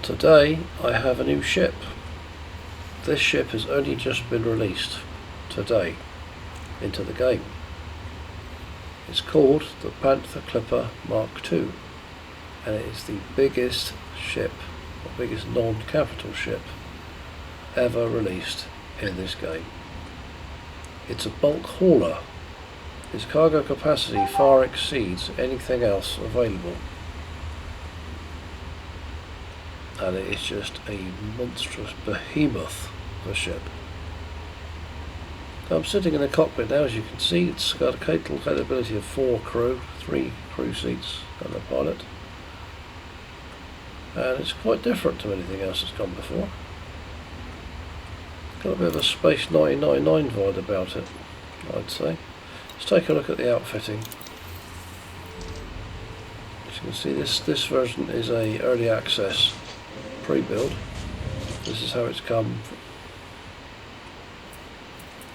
Today I have a new ship. This ship has only just been released today into the game. It's called the Panther Clipper Mk II, and it is the biggest ship, or biggest non-capital ship ever released in this game. It's a bulk hauler. Its cargo capacity far exceeds anything else available, and it is just a monstrous behemoth of a ship. I'm sitting in the cockpit now. As you can see, it's got a capability of 4 crew, 3 crew seats and a pilot, and it's quite different to anything else that's gone before. Got a bit of a Space 1999 vibe about it, I'd say. Let's take a look at the outfitting. As you can see, this version is a early access pre-build. This is how it's come.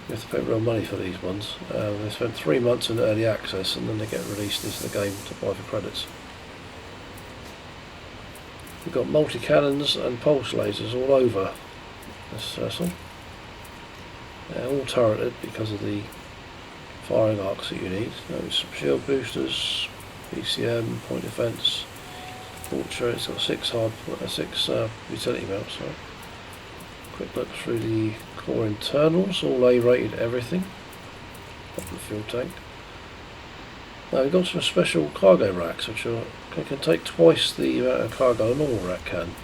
You have to pay real money for these ones. They spend 3 months in early access and then they get released into the game to buy for credits. We've got multi-cannons and pulse lasers all over this vessel. All turreted because of the firing arcs that you need. There's some shield boosters, PCM, point defence, launcher. It's got 6 utility mounts. Sorry. Quick look through the core internals, all A-rated everything. Up the fuel tank. Now we've got some special cargo racks which can take twice the amount of cargo a normal rack can.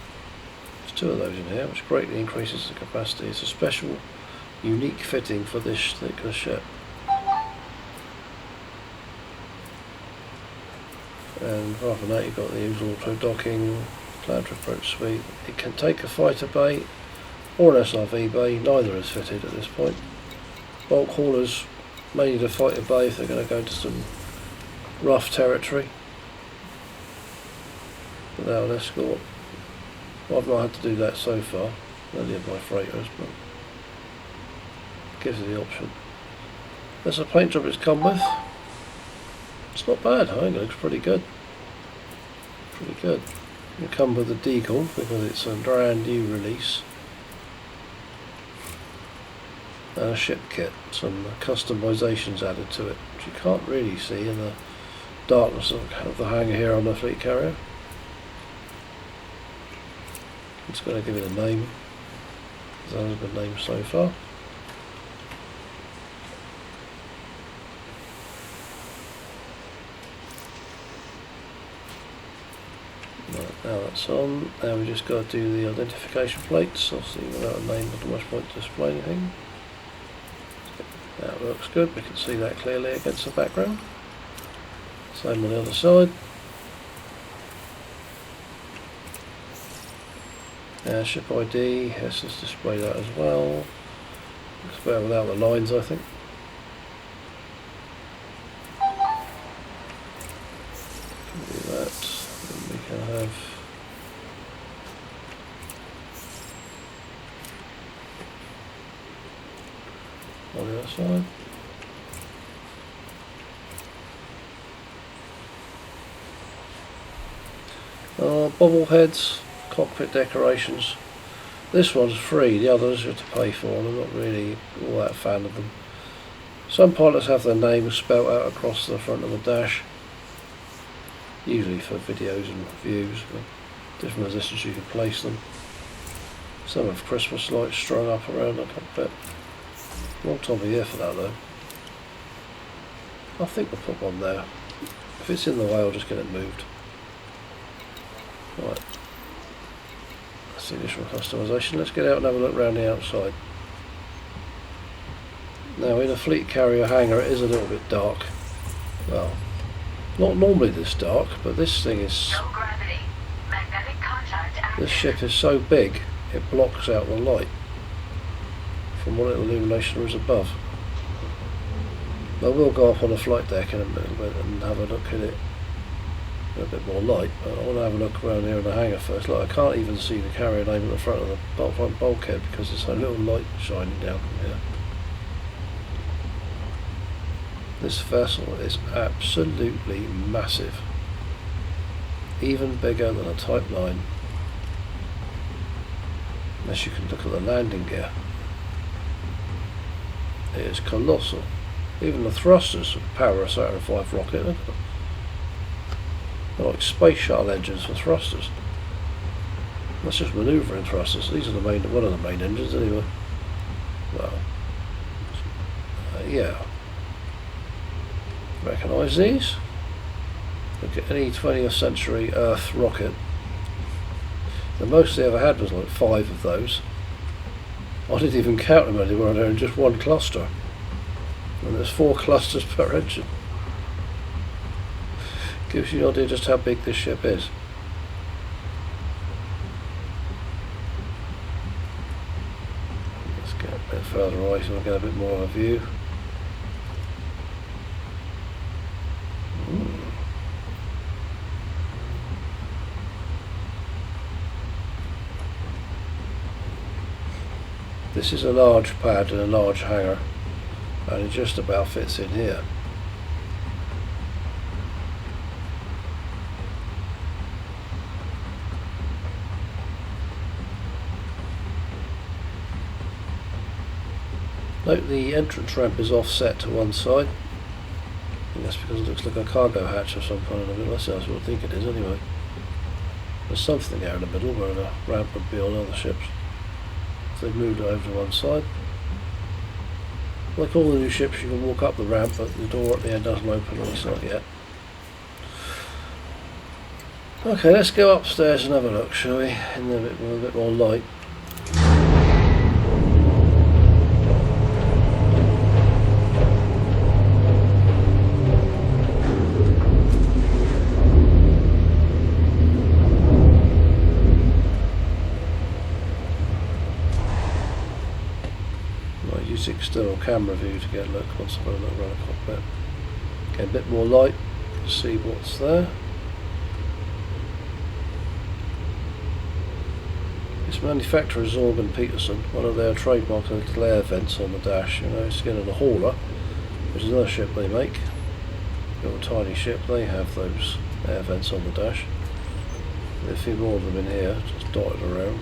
There's 2 of those in here, which greatly increases the capacity. It's a special, unique fitting for this particular ship. And apart from that, you've got the usual auto docking, cloud approach suite. It can take a fighter bay or an SRV bay. Neither is fitted at this point. Bulk haulers may need a fighter bay if they're going to go into some rough territory without an escort. I've not had to do that so far, only of my freighters, but it gives you the option. There's a paint job it's come with. It's not bad, I think it looks pretty good. Pretty good. It comes with a decal because it's a brand new release. And a ship kit, some customisations added to it, which you can't really see in the darkness of the hangar here on the fleet carrier. It's going to give it a name. That has a good name so far. Now that's on. Now we just got to do the identification plates. Obviously without a name, not much point to display anything. That looks good. We can see that clearly against the background. Same on the other side. Ship ID. Let's just display that as well. Looks better without the lines, I think. Do that. Then we can have on the other side. Bobbleheads, cockpit decorations. This one's free, the others you have to pay for, and I'm not really all that fan of them. Some pilots have their names spelt out across the front of the dash, usually for videos and views, but different positions you can place them. Some have Christmas lights strung up around the cockpit. Wrong time of year for that though. I think we'll put one there. If it's in the way, I'll just get it moved. Right. That's the initial customisation. Let's get out and have a look around the outside. Now in a fleet carrier hangar it is a little bit dark. Well, not normally this dark, but this thing is... No gravity. Magnetic contact active. This ship is so big it blocks out the light from what little illumination there is above. I will go up on the flight deck in a little bit and have a look at it in a bit more light, but I want to have a look around here in the hangar first. Like, I can't even see the carrier name at the front of the front bulkhead because there's so little light shining down from here. This vessel is absolutely massive, even bigger than a Type 9. Unless you can look at the landing gear. It is colossal. Even the thrusters power a Saturn V rocket. Look at them. They're like space shuttle engines for thrusters. That's just manoeuvring thrusters. These are one of the main engines anyway. Well, yeah. Recognise these? Look at any 20th century Earth rocket. The most they ever had was like 5 of those. I didn't even count them anywhere. They're in just one cluster. And there's 4 clusters per engine. Gives you an idea just how big this ship is. Let's get a bit further right so we'll get a bit more of a view. This is a large pad and a large hangar, and it just about fits in here. Note the entrance ramp is offset to one side. I think that's because it looks like a cargo hatch of some kind in the middle. That's what I think it is anyway. There's something there in the middle where the ramp would be on other ships. So they've moved it over to one side. Like all the new ships, you can walk up the ramp, but the door at the end doesn't open, at least not yet. Okay, let's go upstairs and have a look, shall we? In a bit more light. Use external camera view to get a look once I've had a look around the cockpit. Get a bit more light to see what's there. This manufacturer is Zorg and Peterson. One of their trademarks are the glare vents on the dash. You know, it's again in the hauler, which is another ship they make. Little tiny ship, they have those air vents on the dash. There's a few more of them in here, just dotted around.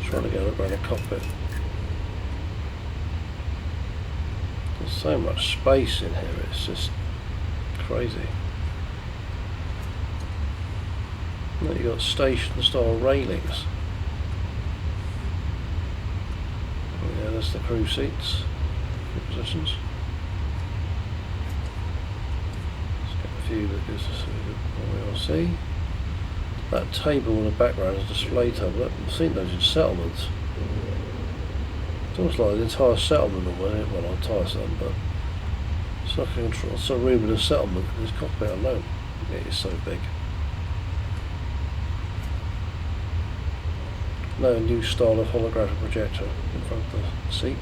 Trying to get a look around the cockpit. There's so much space in here, it's just crazy. You've got station style railings. Yeah, there's the crew seats, crew positions. Let's get a view that gives us what we all see. That table in the background is a display table. I've seen those in settlements. It's almost like the entire settlement of it. Well, not entire settlement, but it's like a room in a settlement in this cockpit alone. It is so big. No new style of holographic projector in front of the seat.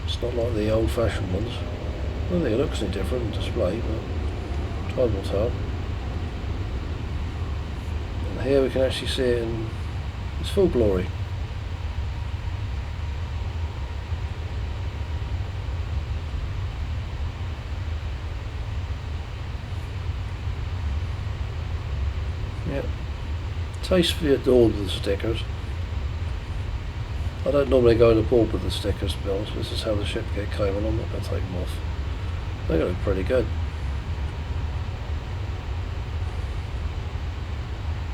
It's not like the old fashioned ones. I don't think it looks any different in display, but time will tell. And here we can actually see it in its full glory. Yep. Tastefully adorned with the stickers. I don't normally go to board with the stickers, to be honest. This is how the ship came, and I'm not going to take them off. They look pretty good.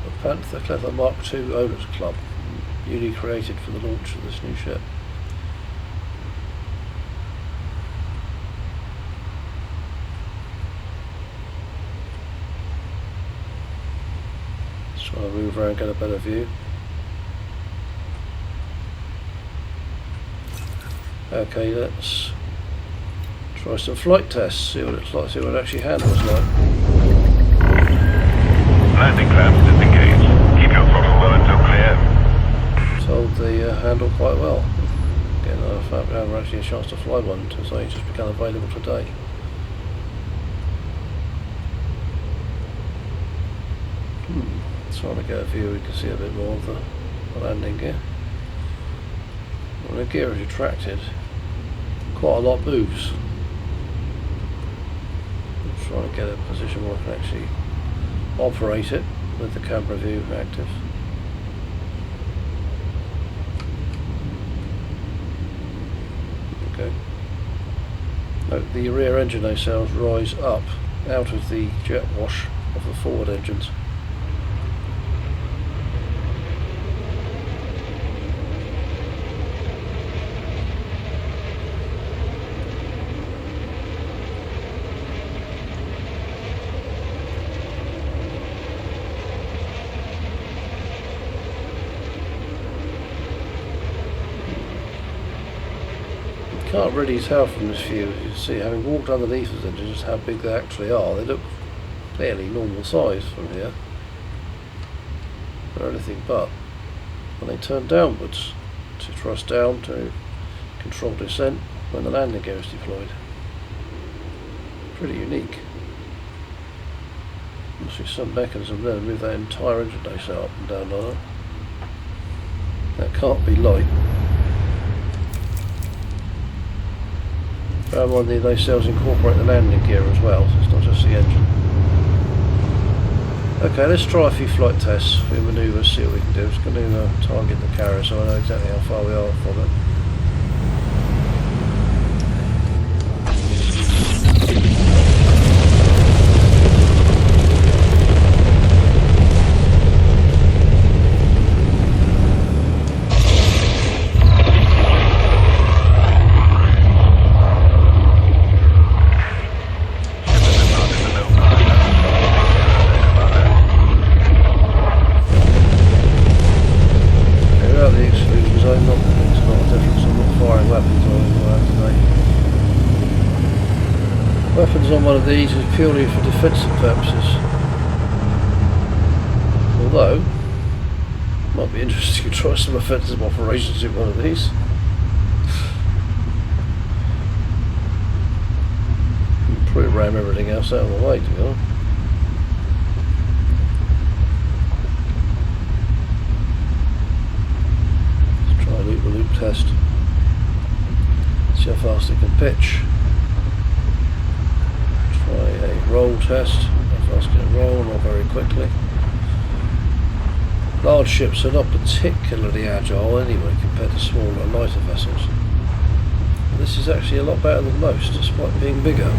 The Panther Clipper Mk II Owners Club, newly created for the launch of this new ship. Trying to move around and get a better view. Okay, let's try some flight tests, see what it's like, see what it actually handles like. Landing clamps disengaged. Keep your throttle well until clear. Told the handle quite well. Getting another fact we haven't actually a chance to fly one until it's only just become available today. Trying to get a view, we can see a bit more of the landing gear. When the gear is retracted, quite a lot moves. I'm trying to get a position where I can actually operate it with the camera view active. Note the rear engine nacelles rise up out of the jet wash of the forward engines. Can't really tell from this view, as you can see, having walked underneath the engines, just how big they actually are. They look fairly normal size from here. They're anything but. When they turn downwards to thrust down to control descent when the landing gear is deployed. Pretty unique. Must be some mechanism there to move that entire engine nacelle up and down like that. That can't be light. Bear in mind the nacelles incorporate the landing gear as well, so it's not just the engine. Okay, let's try a few flight tests, a few manoeuvres, see what we can do. I'm just going to target the carrier so I know exactly how far we are from it. Weapons on one of these is purely for defensive purposes. Although, it might be interesting to try some offensive operations in one of these. Probably ram everything else out of the way, to be honest. Let's try a loop-the-loop test. See how fast it can pitch. Try a roll test. How fast can it roll? Not very quickly. Large ships are not particularly agile anyway compared to smaller, lighter vessels. This is actually a lot better than most, despite being bigger.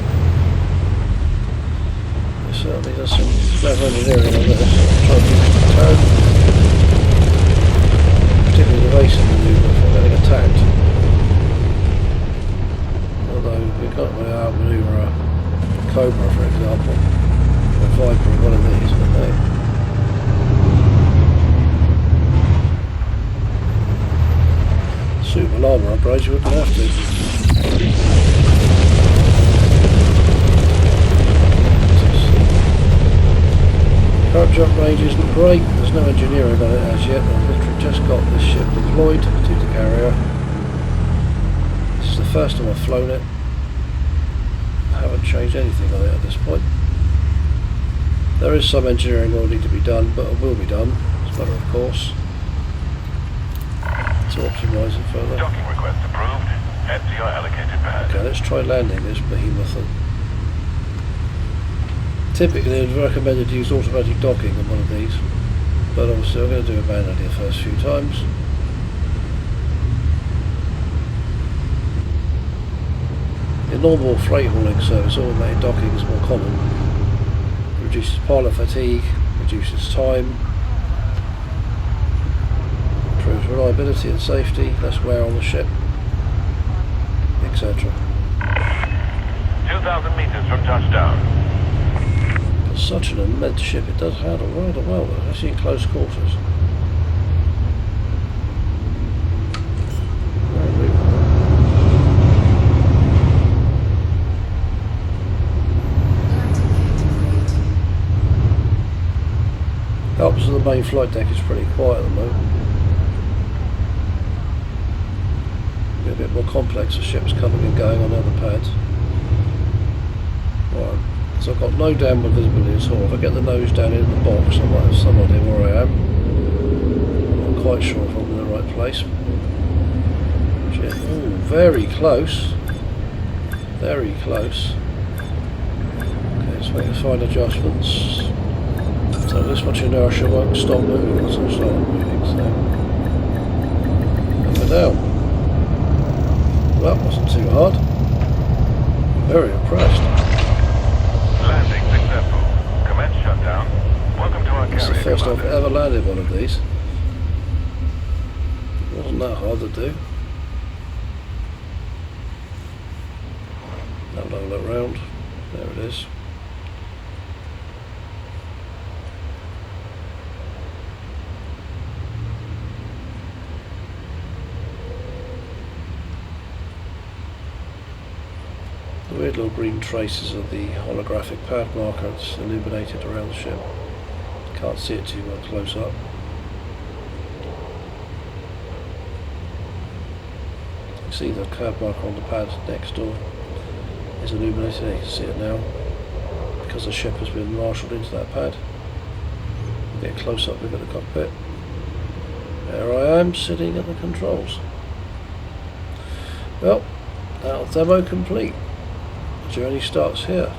It certainly does some clever engineering on this. Try to push the turn, particularly the racing manoeuvre for getting attacked. Although we can't really outmanoeuvre a Cobra, for example, a Viper, one of these, but no. Super armour upgrades, you wouldn't have to. Current jump range isn't great, there's no engineering on it as yet. I've literally just got this ship deployed to the carrier. This is the first time I've flown it. I haven't changed anything on it at this point. There is some engineering that will need to be done, but it will be done. It's a matter of course. To optimise it further. Docking request approved. Head to your allocated pad. Okay, let's try landing this behemoth. Typically, I'd recommend to use automatic docking on one of these, but obviously I'm going to do it manually the first few times. In normal freight hauling service, automated docking is more common. It reduces pilot fatigue, reduces time, improves reliability and safety, less wear on the ship, etc. 2,000 meters from touchdown. It's such an immense ship, it does handle rather well, especially in close quarters. The opposite of the main flight deck is pretty quiet at the moment. Be a bit more complex as ships coming and going on other pads. Right, so I've got no downward visibility at all. If I get the nose down in the box, I might have some idea where I am. I'm not quite sure if I'm in the right place. Oh, very close. Very close. Okay, let's make the fine adjustments. So this much inertia won't stop moving once I start moving, so up and down. Well, that wasn't too hard. added one of these. It wasn't that hard to do. Have another look round. There it is. The weird little green traces of the holographic pad marker that's illuminated around the ship. Can't see it too well close up. You can see the curve marker on the pad next door is illuminated. You can see it now because the ship has been marshalled into that pad. We'll get a close up look at the cockpit. There I am sitting at the controls. Well, now demo complete. The journey starts here.